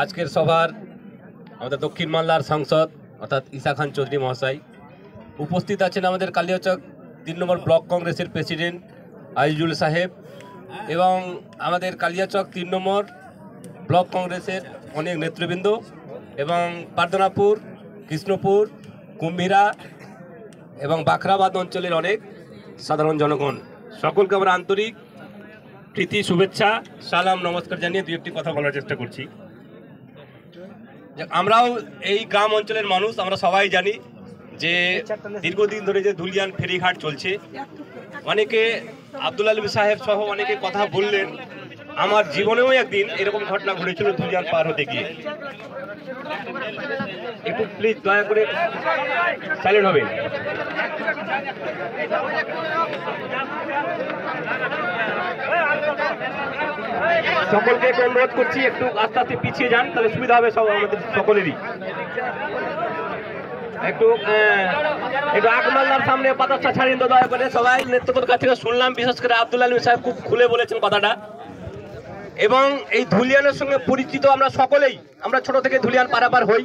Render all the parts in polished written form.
আজকের সভার আমাদের দক্ষিণ মালদার সাংসদ অর্থাৎ ঈশা খান চৌধুরী মহাশয় উপস্থিত আছেন, আমাদের কালিয়াচক 3 নম্বর ব্লক কংগ্রেসের প্রেসিডেন্ট আজিজুল সাহেব এবং আমাদের কালিয়াচক 3 নম্বর ব্লক কংগ্রেসের অনেক নেতৃবৃন্দ এবং পার্দনাপুর, কৃষ্ণপুর, কুম্ভীরা এবং বাখরাবাদ অঞ্চলের অনেক সাধারণ জনগণ, সকলকে আমরা আন্তরিক প্রীতি, শুভেচ্ছা, সালাম, নমস্কার জানিয়ে দুই একটি কথা বলার চেষ্টা করছি। আমরাও এই গ্রাম অঞ্চলের মানুষ, আমরা সবাই জানি যে দীর্ঘদিন ধরে যে ধুলিয়ান ফেরিঘাট চলছে। অনেকে আব্দুল আলী সাহেব সহ অনেকে কথা বললেন। আমার জীবনেও একদিন এরকম ঘটনা ঘটেছিল ধুলিয়ান পার হতে গিয়ে। একটু প্লিজ দয়া করে সাইলেন্ট হবেন। সকলকে একটু অনুরোধ করছি, একটু আস্তে আস্তে পিছিয়ে যান, তাহলে সুবিধা হবে সব আমাদের সকলেরই। একটু আকমালদার সামনে পাতাটা ছাড়িয়ে দয়া করে সবাই। নেতৃত্বের কাছ থেকে শুনলাম, বিশেষ করে আব্দুল আলী সাহেব খুব খুলে বলেছেন কথাটা। এবং এই ধুলিয়ানের সঙ্গে পরিচিত আমরা সকলেই, আমরা ছোট থেকে ধুলিয়ান পারাপার হই।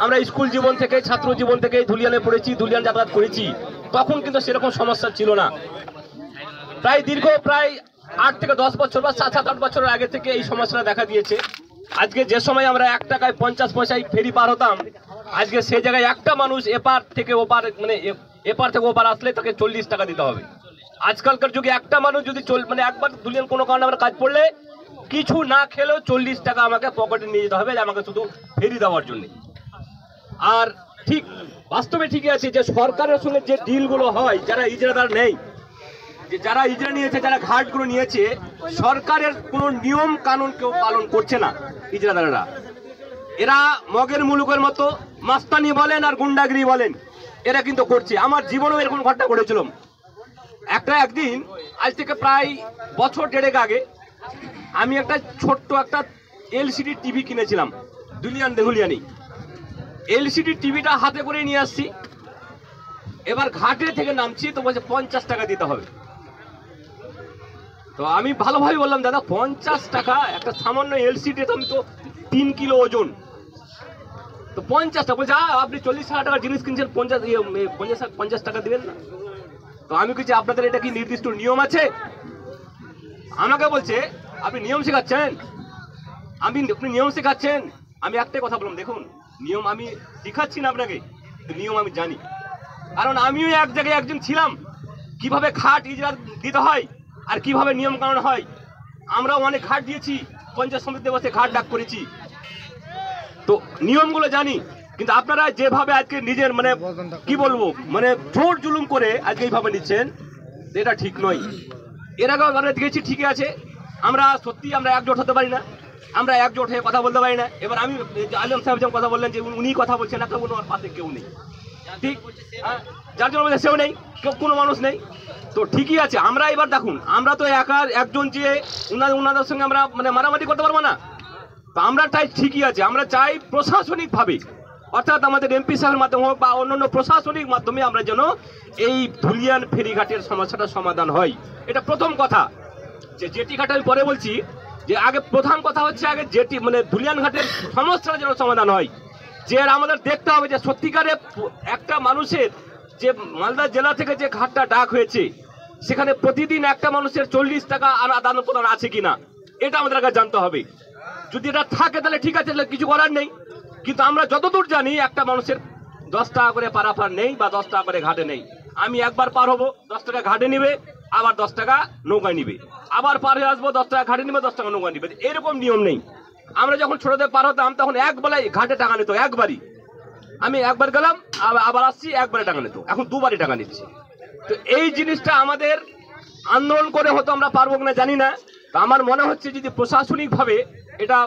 আমরা স্কুল জীবন থেকে, ছাত্র জীবন থেকে ধুলিয়ানে পড়েছি, ধুলিয়ান যাতায়াত করেছি। তখন কিন্তু সেরকম সমস্যা ছিল না। প্রায় 8 থেকে 10 বছর বা 7-8 বছরের আগে থেকে এই সমস্যাটা দেখা দিয়েছে। আজকে যে সময় আমরা 1 টাকায় 50 পয়সায় ফেরি পার হতাম, আজকে সেই জায়গায় একটা মানুষ এপার থেকে ওপার, মানে এপার থেকে ওপার আসলে তাকে 40 টাকা দিতে হবে। আজকালকার যুগে একটা মানুষ যদি একবার ধুলিয়ান কোনো কারণে আমরা কাজ পড়লে কিছু না খেলেও 40 টাকা আমাকে পকেটে নিয়ে যেতে হবে, আমাকে শুধু ফেরি দেওয়ার জন্য। আর ঠিক বাস্তবে ঠিকই আছে যে সরকারের সঙ্গে যে ডিলগুলো হয়, যারা ইজরাদার নেই, যারা ইজরা নিয়েছে, যারা ঘাটগুলো নিয়েছে, সরকারের কোনো নিয়ম কানুন কেউ পালন করছে না। ইজরাদাররা এরা মগের মুলুকের মতো মাস্তানি বলেন আর গুন্ডাগিরি বলেন, এরা কিন্তু করছে। আমার জীবনেও এরকম ঘটনা ঘটেছিল। একদিন আজ থেকে প্রায় বছর 1.5 আগে আমি একটা ছোট্ট একটা এলসিডি টিভি কিনেছিলাম ধুলিয়ানি। এলসিডি টিভিটা হাতে করে নিয়ে আসছি। এবার ঘাটে থেকে নামছি, তো বলছে 50 টাকা দিতে হবে। তো আমি ভালোভাবে বললাম, দাদা 50 টাকা, একটা সামান্য এলসিডি, তো আমি তো 3 কিলো ওজন, তো 50 টাকা। বলছে আপনি 40,000 টাকার জিনিস কিনছেন, 50 টাকা দিবেন না? তো আমি বলছি আপনাদের এটা কি নির্দিষ্ট নিয়ম আছে? আমাকে বলছে আপনি নিয়ম শেখাচ্ছেন, আপনি নিয়ম শেখাচ্ছেন। আমি একটাই কথা বললাম, দেখুন নিয়ম আমি শেখাচ্ছি না আপনাকে, নিয়ম আমি জানি। কারণ আমিও এক জায়গায় একজন ছিলাম, কিভাবে ঘাট ইজরা দিতে হয় আর কিভাবে নিয়ম কানুন হয়। আমরাও অনেক ঘাট দিয়েছি, পঞ্চায়েত সমিতিতে বসে ঘাট ডাক করেছি, তো নিয়মগুলো জানি। কিন্তু আপনারা যেভাবে আজকে নিজের কি বলবো, জোর জুলুম করে আজকে এইভাবে নিচ্ছেন, এটা ঠিক নয়। এর আগেও আমরা দেখেছি, ঠিকই আছে, আমরা সত্যি আমরা একজোট হতে পারি না, আমরা একজোট হয়ে কথা বলতে পারি না। এবার আমি আলম সাহেব যেমন কথা বললেন যে উনি কথা বলছেন, একটা ওনার পাশে কেউ নেই, ঠিক, যার জন্য সেও নেই, কেউ কোনো মানুষ নেই, তো ঠিকই আছে। আমরা এবার দেখুন, আমরা তো একজন যে ওনাদের সঙ্গে আমরা মারামারি করতে পারবো না। তো আমরা চাই, ঠিকই আছে, আমরা চাই প্রশাসনিকভাবে, অর্থাৎ আমাদের এমপি সাহেবের মাধ্যমে হোক বা অন্যান্য প্রশাসনিক মাধ্যমে আমরা যেন এই ধুলিয়ান ফেরিঘাটের সমস্যাটা সমাধান হয়। এটা প্রথম কথা। যে জেটি ঘাট আমি পরে বলছি, যে আগে প্রধান কথা হচ্ছে আগে জেটি ধুলিয়ান ঘাটের সমস্যাটা যেন সমাধান হয়। যে আমাদের দেখতে হবে যে সত্যিকারে একটা মানুষের, যে মালদা জেলা থেকে যে ঘাটটা ডাক হয়েছে, সেখানে প্রতিদিন একটা মানুষের 40 টাকা আদান প্রদান আছে কিনা, এটা আমাদের আগে জানতে হবে। যদি এটা থাকে তাহলে ঠিক আছে, তাহলে কিছু করার নেই। কিন্তু আমরা যতদূর জানি একটা মানুষের 10 টাকা করে পারাপার নেই বা 10 টাকা করে ঘাটে নেই। আমি একবার পার হবো, 10 টাকা ঘাটে নিবে, আবার 10 টাকা নৌকায় নিবে, আবার পার হয়ে আসবো, 10 টাকা ঘাটে নিবে, 10 টাকা নৌকায় নিবে, এরকম নিয়ম নেই। আমরা যখন ছোটদের পার হতাম তখন একবেলায় ঘাটে টাকা নিত, একবারই। আমি একবার গেলাম, আবার আসছি, একবারে টাকা নিত। এখন 2বারই টাকা নিচ্ছি। তো এই জিনিসটা আমাদের আন্দোলন করে হতো, আমরা পারবো কিনা জানি না। তো আমার মনে হচ্ছে যদি প্রশাসনিকভাবে এটা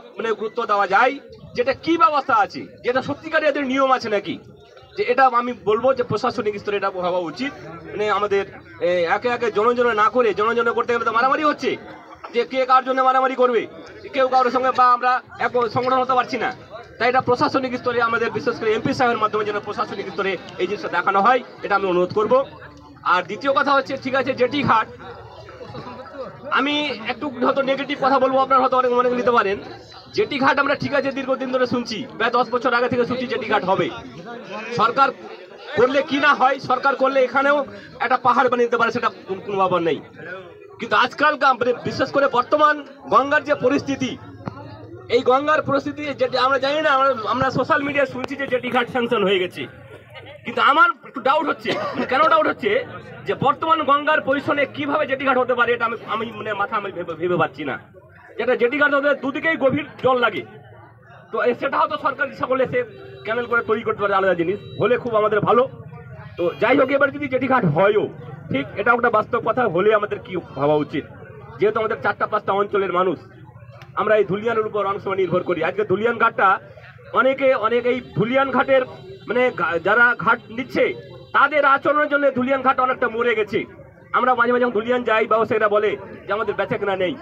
গুরুত্ব দেওয়া যায়, যেটা কি ব্যবস্থা আছে, যেটা সত্যিকারে এদের নিয়ম আছে নাকি, যে এটা আমি বলবো যে প্রশাসনিক স্তরে এটা হওয়া উচিত। আমাদের একে একে জনজনে না করে, জনজনে করতে গেলে তো মারামারি হচ্ছে, যে কে কার জন্য মারামারি করবে, কেউ কারোর সঙ্গে বা আমরা এক সংগঠন হতে পারছি না। তাই এটা প্রশাসনিক স্তরে আমাদের, বিশেষ করে এমপি সাহেবের মাধ্যমে যেন প্রশাসনিক স্তরে এই জিনিসটা দেখানো হয়, এটা আমি অনুরোধ করব। আর দ্বিতীয় কথা হচ্ছে, ঠিক আছে জেটি ঘাট, আমি একটু হয়তো নেগেটিভ কথা বলবো, আপনারা হয়তো অনেক মনে নিতে পারেন। জেটি ঘাট আমরা ঠিক আছে দীর্ঘদিন ধরে শুনছি, প্রায় 10 বছর আগে থেকে শুনছি জেটি ঘাট হবে। সরকার করলে কি না হয়, সরকার করলে এখানেও একটা পাহাড় বানিয়ে দিতে পারে, সেটা কোনো ব্যাপার নেই। কিন্তু আজকাল বিশেষ করে বর্তমান গঙ্গার যে পরিস্থিতি, এই গঙ্গার পরিস্থিতি যেটি আমরা জানি না, আমরা সোশ্যাল মিডিয়ায় শুনছি যে জেটি ঘাট স্যাংশন হয়ে গেছে। কিন্তু আমার একটু ডাউট হচ্ছে, কেন ডাউট হচ্ছে যে বর্তমান গঙ্গার পজিশনে কিভাবে জেটি ঘাট হতে পারে, এটা আমি মাথা আমি ভেবে পাচ্ছি না। যেটা জেটি ঘাট হতে দুদিকেই গভীর জল লাগে, তো সেটা হয়তো সরকার ইচ্ছা করলে সে ক্যানেল করে তৈরি করতে পারে, আলাদা জিনিস হলে খুব আমাদের ভালো। তো যাই হোক, এবার যদি জেটি ঘাট হয়ও ঠিক, এটা একটা বাস্তব কথা, হলে আমাদের কি ভাবা উচিত, যেহেতু আমাদের 4টা-5টা অঞ্চলের মানুষ, আমরা এই ধুলিয়ানের উপর অনেক সময় নির্ভর করি। আজকে ধুলিয়ান ঘাটটা অনেক এই ধুলিয়ান ঘাটের মানে যারা ঘাট নিচ্ছে তাদের আচরণের জন্য ধুলিয়ান ঘাট অনেকটা মরে গেছে। আমরা মাঝে মাঝে ধুলিয়ান যাই, ব্যবসায়ীরা বলে যে আমাদের বেচাকেনা নেই।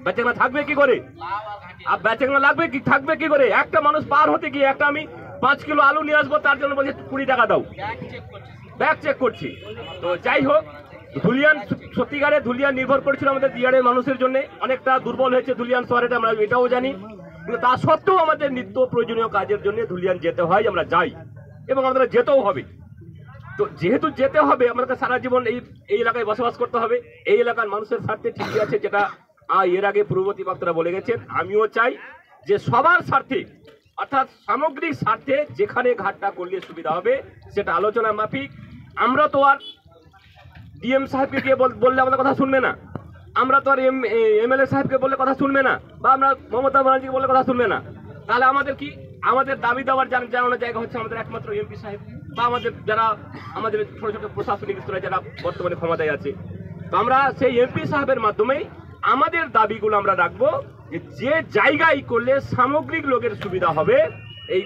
বেচাকেনা থাকবে কি করে, আর বেচাকেনা লাগবে কি, থাকবে কি করে? একটা মানুষ পার হতে গিয়ে একটা আমি 5 কিলো আলু নিয়ে আসবো, তার জন্য বলছে 20 টাকা দাও, ব্যাগ চেক করছি। তো যাই হোক, ধুলিয়ান সত্যিকারে ধুলিয়ান নির্ভর করেছিল আমাদের দিয়াড়ের মানুষের জন্য, অনেকটা দুর্বল হয়েছে ধুলিয়ান শহরে, আমরা এটাও জানি। কিন্তু তা সত্ত্বেও আমাদের নিত্য প্রয়োজনীয় কাজের জন্য ধুলিয়ান যেতে হয়, আমরা যাই এবং আমাদের যেতেও হবে। তো যেহেতু যেতে হবে, আমাদের সারা জীবন এই এলাকায় বসবাস করতে হবে, এই এলাকার মানুষের স্বার্থে ঠিকই আছে, যেটা এর আগে পূর্ববর্তী বক্তারা বলে গেছেন। আমিও চাই যে সবার স্বার্থে, অর্থাৎ সামগ্রিক স্বার্থে যেখানে ঘাটটা করলে সুবিধা হবে সেটা আলোচনা মাফিক। আমরা তো আর ডিএম সাহেবকে গিয়ে বললে আমাদের কথা শুনবে না, আমরা তো আর এমএলএ সাহেবকে বললে কথা শুনবে না, বা আমরা মমতা ব্যানার্জিকে বললে কথা শুনবে না। তাহলে আমাদের কি, আমাদের দাবি দেওয়ার জানানোর জায়গা হচ্ছে আমাদের একমাত্র এমপি সাহেব, বা আমাদের যারা আমাদের ছোট ছোট প্রশাসনিক স্তরে যারা বর্তমানে ক্ষমতায় আছে। তো আমরা সেই এমপি সাহেবের মাধ্যমেই আমাদের দাবিগুলো আমরা রাখবো, যে জায়গায় করলে সামগ্রিক লোকের সুবিধা হবে, এই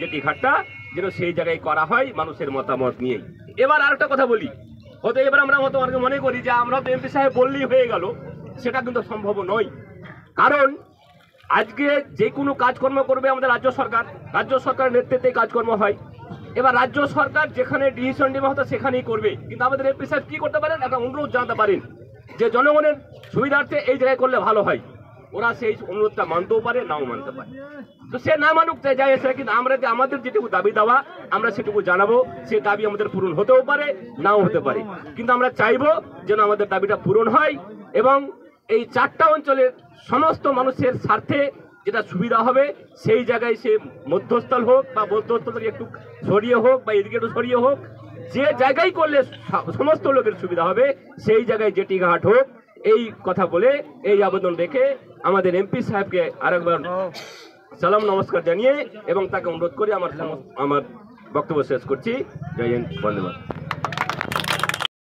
জেটি ঘাটটা যেন সেই জায়গায় করা হয় মানুষের মতামত নিয়েই। এবার আরেকটা কথা বলি, হয়তো এবার আমরা মনে করি যে আমরা তো এমপি সাহেব বললেই হয়ে গেল, সেটা কিন্তু সম্ভব নয়। কারণ আজকে যে কোনো কাজকর্ম করবে আমাদের রাজ্য সরকারের নেতৃত্বে কাজকর্ম হয়। এবার রাজ্য সরকার যেখানে ডিসিশন নেওয়া হতো সেখানেই করবে, কিন্তু আমাদের এমপি সাহেব কি করতে পারেন, একটা অনুরোধ জানাতে পারেন যে জনগণের সুবিধার্থে এই জায়গায় করলে ভালো হয়। ওরা সেই অনুরোধটা মানতেও পারে, নাও মানতে পারে। তো সে না মানুক যায় এসে, কিন্তু আমাদের যেটুকু দাবি দেওয়া আমরা সেটুকু জানাবো। সে দাবি আমাদের পূরণ হতেও পারে, নাও হতে পারে, কিন্তু আমরা চাইবো যেন আমাদের দাবিটা পূরণ হয় এবং এই 4টা অঞ্চলের সমস্ত মানুষের স্বার্থে যেটা সুবিধা হবে সেই জায়গায় সে মধ্যস্থল হোক বা মধ্যস্থল থেকে একটু সরিয়ে হোক বা এদিকে একটু সরিয়ে হোক, যে জায়গায় করলে সমস্ত লোকের সুবিধা হবে সেই জায়গায় জেটি ঘাট হোক। এই কথা বলে, এই আবেদন রেখে আমাদের এমপি সাহেবকে আরেকবার সালাম নমস্কার জানিয়ে এবং তাকে অনুরোধ করে আমার বক্তব্য শেষ করছি। জয় হিন্দ, বন্দে মাতরম।